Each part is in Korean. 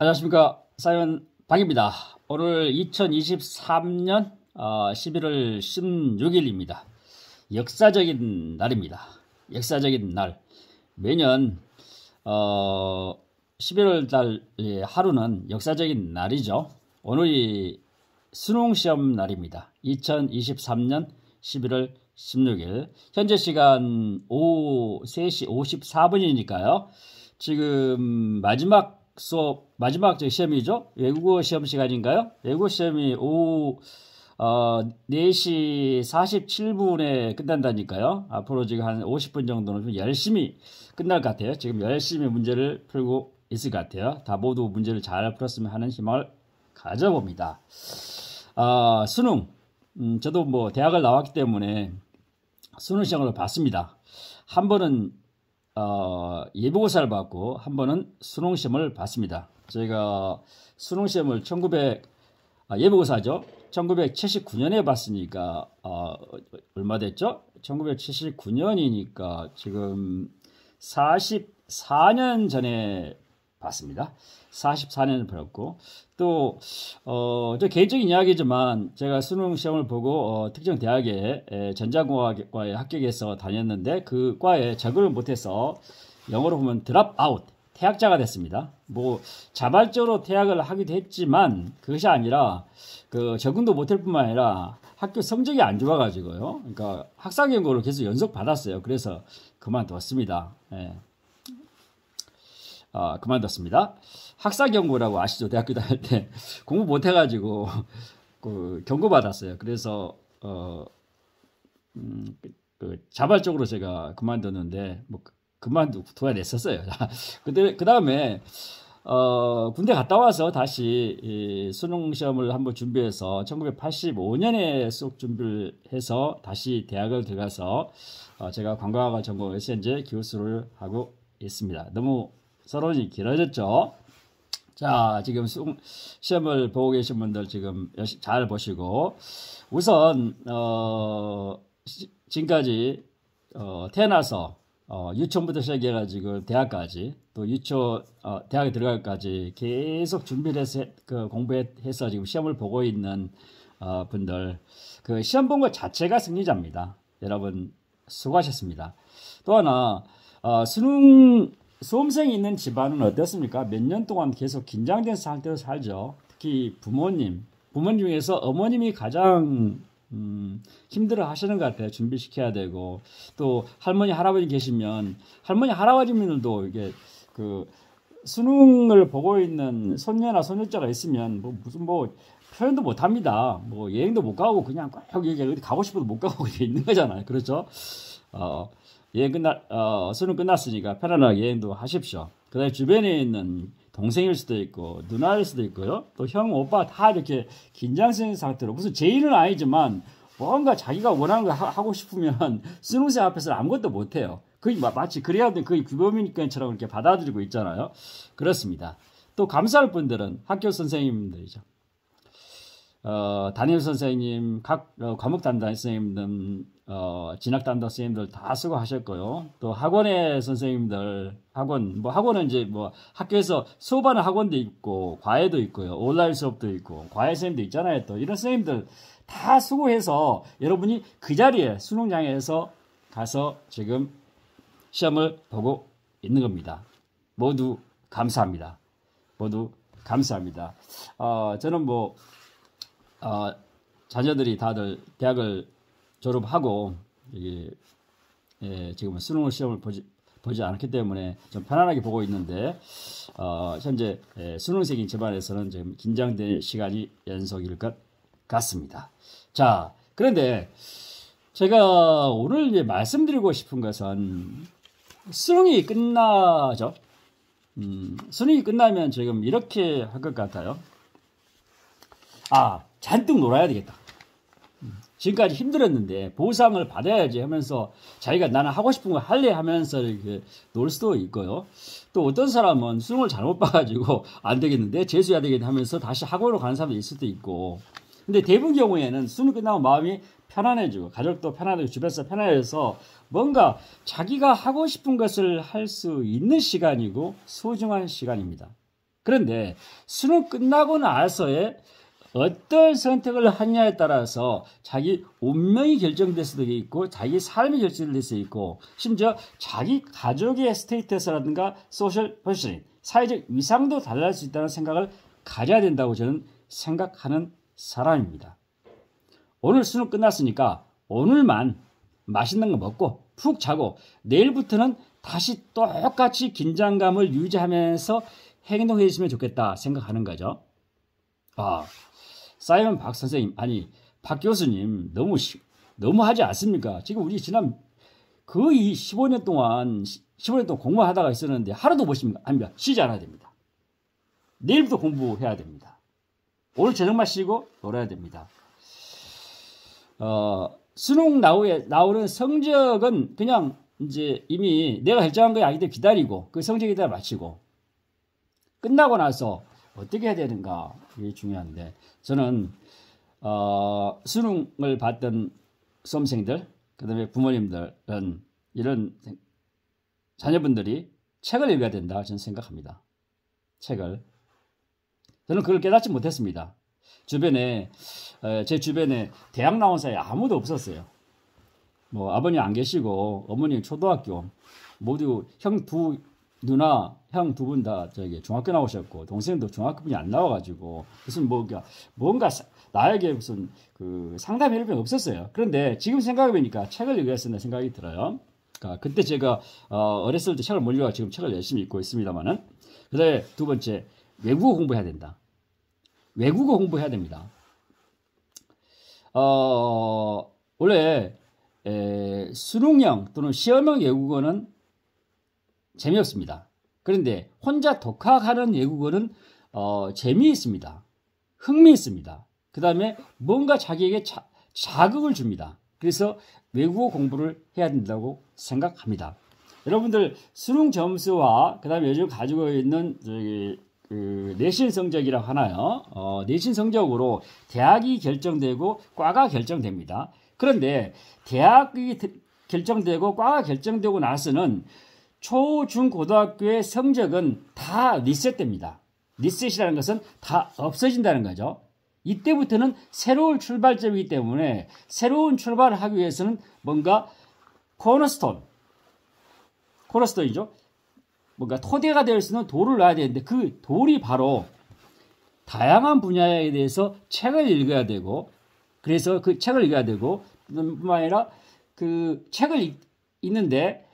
안녕하십니까. 사이먼 박입니다. 오늘 2023년 11월 16일입니다. 역사적인 날입니다. 역사적인 날. 매년 11월 달의 하루는 역사적인 날이죠. 오늘이 수능시험 날입니다. 2023년 11월 16일. 현재 시간 오후 3시 54분이니까요. 지금 마지막 시험이죠. 외국어 시험 시간인가요? 외국어 시험이 오후 4시 47분에 끝난다니까요. 앞으로 지금 한 50분 정도는 좀 열심히 끝날 것 같아요. 지금 열심히 문제를 풀고 있을 것 같아요. 다 모두 문제를 잘 풀었으면 하는 희망을 가져봅니다. 수능. 저도 뭐 대학을 나왔기 때문에 수능 시험을 봤습니다. 한 번은 예보고사를 받고 한 번은 수능 시험을 봤습니다. 저희가 수능 시험을 예보고사죠. 1979년에 봤으니까 얼마 됐죠? 1979년이니까 지금 44년 전에 봤습니다. 44년을 벌었고 또 저 개인적인 이야기지만 제가 수능 시험을 보고 특정 대학에 전자공학과에 합격해서 다녔는데 그 과에 적응을 못해서 영어로 보면 드랍 아웃, 퇴학자가 됐습니다. 뭐 자발적으로 퇴학을 하기도 했지만 그것이 아니라 그 적응도 못할 뿐만 아니라 학교 성적이 안 좋아가지고요. 그러니까 학사 경고를 계속 연속 받았어요. 그래서 그만뒀습니다. 그만뒀습니다. 학사 경고라고 아시죠? 대학교 다닐 때 공부 못해가지고 그 경고 받았어요. 그래서 자발적으로 제가 그만뒀는데 뭐 그만둬야 됐었어요. 그 다음에 군대 갔다 와서 다시 수능 시험을 한번 준비해서 1985년에 수업 준비를 해서 다시 대학을 들어가서 제가 관광학을 전공해서 현재 교수를 하고 있습니다. 너무 서론이 길어졌죠? 자, 지금 시험을 보고 계신 분들 지금 잘 보시고, 우선, 지금까지, 태어나서, 유치원부터 시작해가지고 대학까지, 또 대학에 들어갈까지 계속 준비를 해서, 공부해서 지금 시험을 보고 있는, 분들, 그 시험 본 것 자체가 승리자입니다. 여러분, 수고하셨습니다. 또 하나, 수험생이 있는 집안은 어떻습니까? 몇 년 동안 계속 긴장된 상태로 살죠. 특히 부모님 중에서 어머님이 가장 힘들어 하시는 것 같아요. 준비시켜야 되고 또 할머니 할아버지 계시면 할머니 할아버지들도 이게 그 수능을 보고 있는 손녀나 손녀자가 있으면 무슨 표현도 못 합니다. 뭐 여행도 못 가고 그냥 꼭 여기 어디 가고 싶어도 못 가고 있는 거잖아요. 그렇죠? 수능 끝났으니까 편안하게 여행도 하십시오. 그 다음에 주변에 있는 동생일 수도 있고, 누나일 수도 있고요. 또 형, 오빠 다 이렇게 긴장된 상태로, 무슨 제의는 아니지만, 뭔가 자기가 원하는 거 하고 싶으면 수능생 앞에서 아무것도 못해요. 거의 마치 그래야 돼. 거의 규범이니까처럼 이렇게 받아들이고 있잖아요. 그렇습니다. 또 감사할 분들은 학교 선생님들이죠. 담임 선생님, 각 과목 담당 선생님들, 진학 담당 선생님들 다 수고하셨고요. 또 학원의 선생님들, 학원은 이제 학교에서 수업하는 학원도 있고, 과외도 있고요. 온라인 수업도 있고, 과외 선생님도 있잖아요. 또 이런 선생님들 다 수고해서 여러분이 그 자리에 수능장에서 가서 지금 시험을 보고 있는 겁니다. 모두 감사합니다. 모두 감사합니다. 저는 자녀들이 다들 대학을 졸업하고 지금 수능 시험을 보지 않았기 때문에 좀 편안하게 보고 있는데 현재 수능생인 집안에서는 지금 긴장된 시간이 연속일 것 같습니다. 자, 그런데 제가 오늘 이제 말씀드리고 싶은 것은 수능이 끝나죠. 수능이 끝나면 지금 이렇게 할 것 같아요. 잔뜩 놀아야 되겠다. 지금까지 힘들었는데 보상을 받아야지 하면서 자기가 나는 하고 싶은 거 할래 하면서 이렇게 놀 수도 있고요. 또 어떤 사람은 수능을 잘못 봐가지고 안 되겠는데 재수해야 되겠다 하면서 다시 학원으로 가는 사람도 있을 수도 있고. 근데 대부분 경우에는 수능 끝나고 마음이 편안해지고 가족도 편안해지고 주변에서 편안해져서 뭔가 자기가 하고 싶은 것을 할 수 있는 시간이고 소중한 시간입니다. 그런데 수능 끝나고 나서의 어떤 선택을 하냐에 따라서 자기 운명이 결정될 수도 있고 자기 삶이 결정될 수 있고 심지어 자기 가족의 스테이터스라든가 소셜 포지셔닝, 사회적 위상도 달라질 수 있다는 생각을 가져야 된다고 저는 생각하는 사람입니다. 오늘 수능 끝났으니까 오늘만 맛있는 거 먹고 푹 자고 내일부터는 다시 똑같이 긴장감을 유지하면서 행동해 주시면 좋겠다 생각하는 거죠. 사이먼 박 선생님, 아니 박 교수님 너무 하지 않습니까? 지금 우리 지난 거의 15년 동안 공부하다가 있었는데 하루도 못 쉽니다. 쉬지 않아야 됩니다. 내일부터 공부해야 됩니다. 오늘 저녁만 쉬고 놀아야 됩니다. 수능 나오는 성적은 그냥 이제 이미 내가 결정한 거에 아기들 기다리고 그 성적에 따라 마치고 끝나고 나서 어떻게 해야 되는가 이게 중요한데 저는 수능을 봤던 수험생들 그다음에 부모님들은 이런 자녀분들이 책을 읽어야 된다 저는 생각합니다. 책을 저는 그걸 깨닫지 못했습니다. 제 주변에 대학 나온 사람이 아무도 없었어요. 뭐 아버님 안 계시고 어머니 초등학교 모두 형 두 분 다 중학교 나오셨고 동생도 중학교분이 안 나와가지고 무슨 뭔가 나에게 무슨 그 상담 해줄 게 없었어요. 그런데 지금 생각해보니까 책을 읽어야 쓴다 생각이 들어요. 그러니까 그때 제가 어렸을 때 책을 못 읽어서 지금 책을 열심히 읽고 있습니다만은 그다음에 두 번째 외국어 공부해야 된다. 외국어 공부해야 됩니다. 원래 수능형 또는 시험형 외국어는 재미없습니다. 그런데 혼자 독학하는 외국어는 재미있습니다. 흥미있습니다. 그 다음에 뭔가 자기에게 자극을 줍니다. 그래서 외국어 공부를 해야 된다고 생각합니다. 여러분들 수능 점수와 그 다음에 요즘 가지고 있는 내신 성적이라고 하나요? 내신 성적으로 대학이 결정되고 과가 결정됩니다. 그런데 대학이 결정되고 과가 결정되고 나서는 초, 중, 고등학교의 성적은 다 리셋됩니다. 리셋이라는 것은 다 없어진다는 거죠. 이때부터는 새로운 출발점이기 때문에 새로운 출발을 하기 위해서는 뭔가 코너스톤이죠. 뭔가 토대가 될 수 있는 돌을 놔야 되는데 그 돌이 바로 다양한 분야에 대해서 책을 읽어야 되고 그래서 그 책을 읽어야 되고 뿐만 아니라 그 책을 읽는데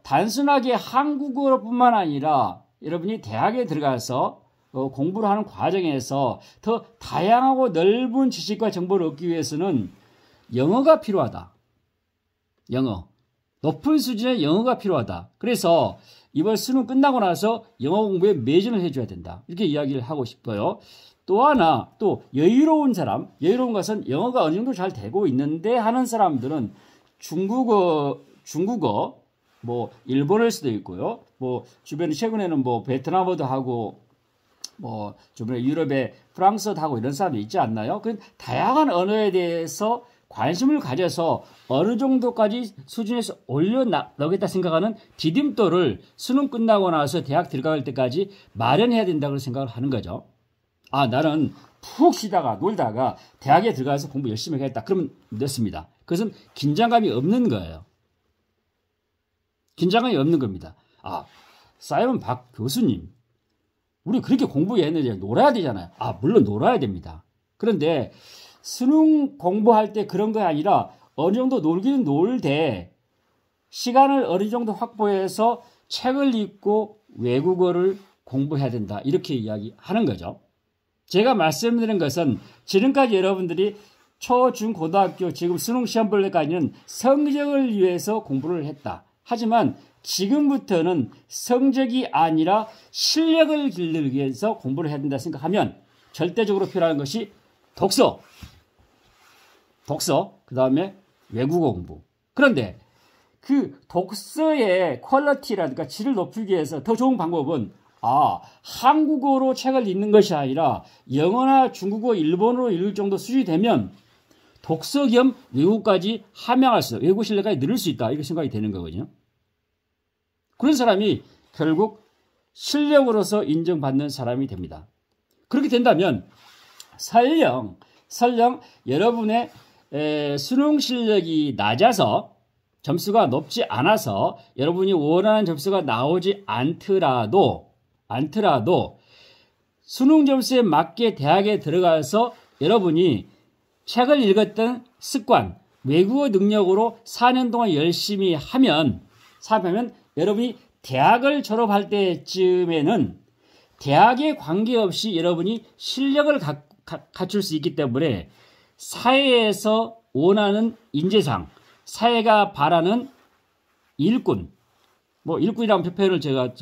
단순하게 한국어뿐만 아니라 여러분이 대학에 들어가서 공부를 하는 과정에서 더 다양하고 넓은 지식과 정보를 얻기 위해서는 영어가 필요하다. 높은 수준의 영어가 필요하다. 그래서 이번 수능 끝나고 나서 영어 공부에 매진을 해줘야 된다. 이렇게 이야기를 하고 싶어요. 또 하나, 또 여유로운 것은 영어가 어느 정도 잘 되고 있는데 하는 사람들은 중국어, 뭐 일본어일 수도 있고요. 뭐 주변에 최근에는 뭐 베트남어도 하고 뭐 주변에 유럽에 프랑스어도 하고 이런 사람도 있지 않나요? 그 다양한 언어에 대해서 관심을 가져서 어느 정도까지 수준에서 올려나가겠다 생각하는 디딤돌을 수능 끝나고 나서 대학 들어갈 때까지 마련해야 된다고 생각을 하는 거죠. 나는 푹 쉬다가 놀다가 대학에 들어가서 공부 열심히 하겠다. 그러면 늦습니다. 그것은 긴장감이 없는 거예요. 긴장감이 없는 겁니다. 사이먼 박 교수님, 우리 그렇게 공부했는데 놀아야 되잖아요. 물론 놀아야 됩니다. 그런데 수능 공부할 때 그런 거 아니라 어느 정도 놀기는 놀되 시간을 어느 정도 확보해서 책을 읽고 외국어를 공부해야 된다. 이렇게 이야기하는 거죠. 제가 말씀드린 것은 지금까지 여러분들이 초, 중, 고등학교 지금 수능 시험 볼 때까지는 성적을 위해서 공부를 했다. 하지만 지금부터는 성적이 아니라 실력을 기르기 위해서 공부를 해야 된다 생각하면 절대적으로 필요한 것이 독서, 그 다음에 외국어 공부. 그런데 그 독서의 퀄리티라든가 질을 높이기 위해서 더 좋은 방법은 한국어로 책을 읽는 것이 아니라 영어나 중국어, 일본어로 읽을 정도 수준이 되면 독서 겸 외국까지 함양할 수, 외국 실력까지 늘릴 수 있다. 이렇게 생각이 되는 거거든요. 그런 사람이 결국 실력으로서 인정받는 사람이 됩니다. 그렇게 된다면 설령 여러분의 수능 실력이 낮아서 점수가 높지 않아서 여러분이 원하는 점수가 나오지 않더라도 수능 점수에 맞게 대학에 들어가서 여러분이 책을 읽었던 습관, 외국어 능력으로 4년 동안 열심히 하면 여러분이 대학을 졸업할 때쯤에는 대학에 관계없이 여러분이 실력을 갖출 수 있기 때문에 사회에서 원하는 인재상, 사회가 바라는 일꾼, 일꾼이라는 표현을 제가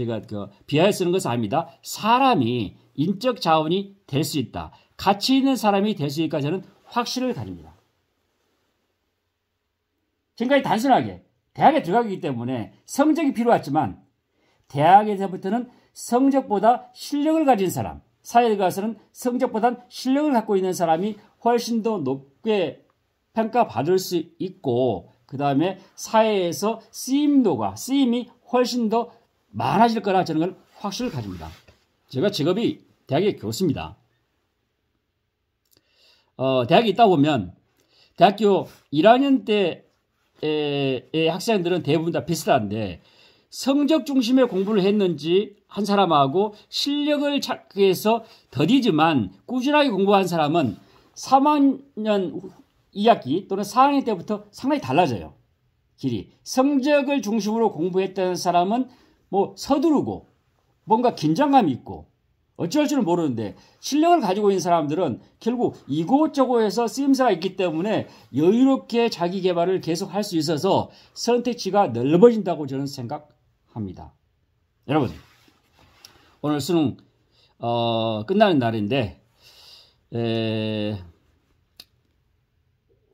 비하해 쓰는 것은 아닙니다. 사람이 인적 자원이 될 수 있다. 가치 있는 사람이 될 수 있다. 저는 확신을 가집니다. 지금까지 단순하게 대학에 들어가기 때문에 성적이 필요하지만 대학에서부터는 성적보다 실력을 가진 사람, 사회에 가서는 성적보다 실력을 갖고 있는 사람이 훨씬 더 높게 평가받을 수 있고 그 다음에 사회에서 쓰임이 훨씬 더 많아질 거라 저는 걸 확신을 가집니다. 제가 직업이 대학의 교수입니다. 대학에 있다 보면 대학교 1학년 때의 학생들은 대부분 다 비슷한데 성적 중심의 공부를 했는지 한 사람하고 실력을 찾기 위해서 더디지만 꾸준하게 공부한 사람은 3학년 2학기 또는 4학년 때부터 상당히 달라져요. 길이. 성적을 중심으로 공부했던 사람은 서두르고 뭔가 긴장감이 있고 어쩔 줄은 모르는데 실력을 가지고 있는 사람들은 결국 이곳저곳에서 쓰임새가 있기 때문에 여유롭게 자기 개발을 계속 할 수 있어서 선택지가 넓어진다고 저는 생각합니다. 여러분, 오늘 수능 끝나는 날인데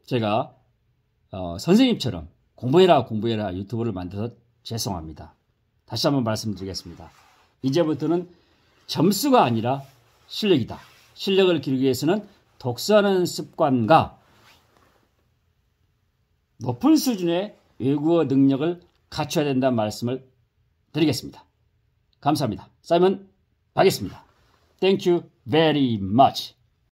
제가 선생님처럼 공부해라 유튜브를 만들어서 죄송합니다. 다시 한번 말씀드리겠습니다. 이제부터는 점수가 아니라 실력이다. 실력을 기르기 위해서는 독서하는 습관과 높은 수준의 외국어 능력을 갖춰야 된다는 말씀을 드리겠습니다. 감사합니다. 사이먼 박이었습니다. Thank you very much.